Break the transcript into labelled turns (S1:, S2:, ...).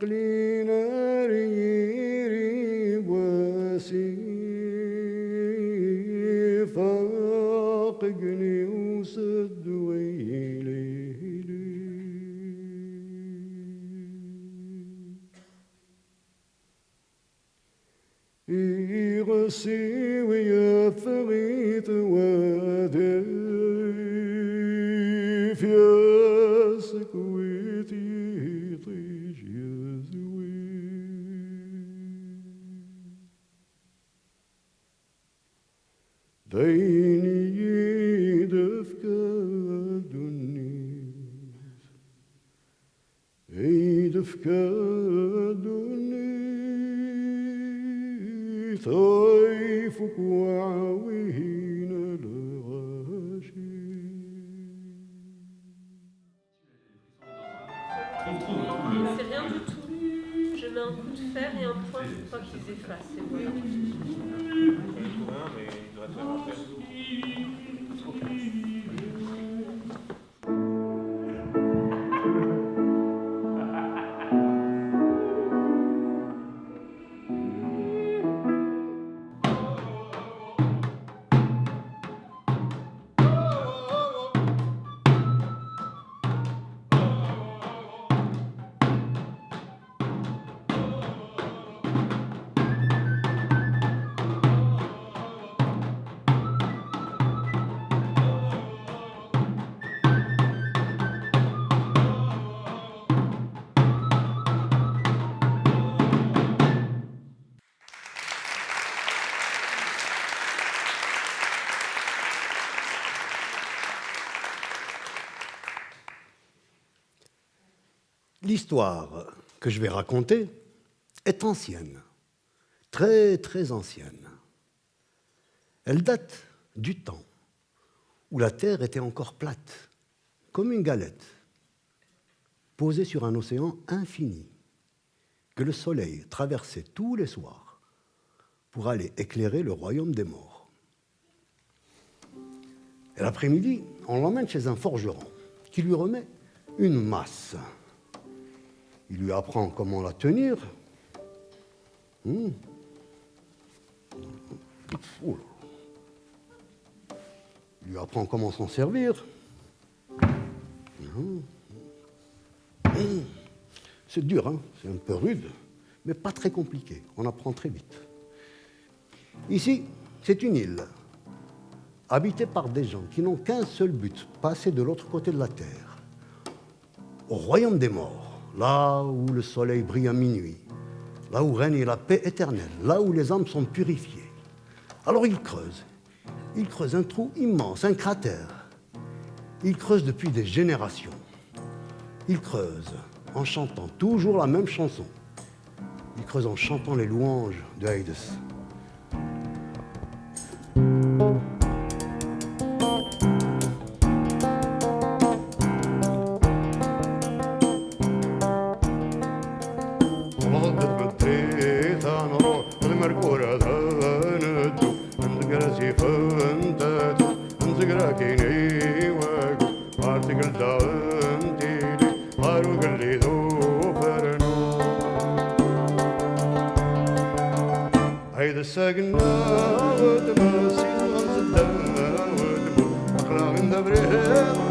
S1: عقلي ريري بواسي فاققني وسد ويلي يغسي ويفغيث وادف يا سكويتي طيش يا زوي ديني يدفك الدنيس يدفك الدنيس طيفك وعوين الغاشي.
S2: C'est rien du tout. Je mets un coup de fer et un point pour pas qu'ils effacent. Et voilà.
S3: Mais il doit te faire rentrer.
S1: L'histoire que je vais raconter est ancienne, très très ancienne. Elle date du temps où la Terre était encore plate, comme une galette, posée sur un océan infini, que le soleil traversait tous les soirs pour aller éclairer le royaume des morts. Et l'après-midi, on l'emmène chez un forgeron qui lui remet une masse. Il lui apprend comment la tenir. Il lui apprend comment s'en servir. C'est dur, hein? C'est un peu rude, mais pas très compliqué. On apprend très vite. Ici, c'est une île, habitée par des gens qui n'ont qu'un seul but, passer de l'autre côté de la Terre, au royaume des morts. Là où le soleil brille à minuit, là où règne la paix éternelle, là où les âmes sont purifiées. Alors ils creusent un trou immense, un cratère. Ils creusent depuis des générations. Ils creusent en chantant toujours la même chanson. Ils creusent en chantant les louanges de Haïdès. ساقنا ودما سيد غنزدا ودما أخلاق ندبرها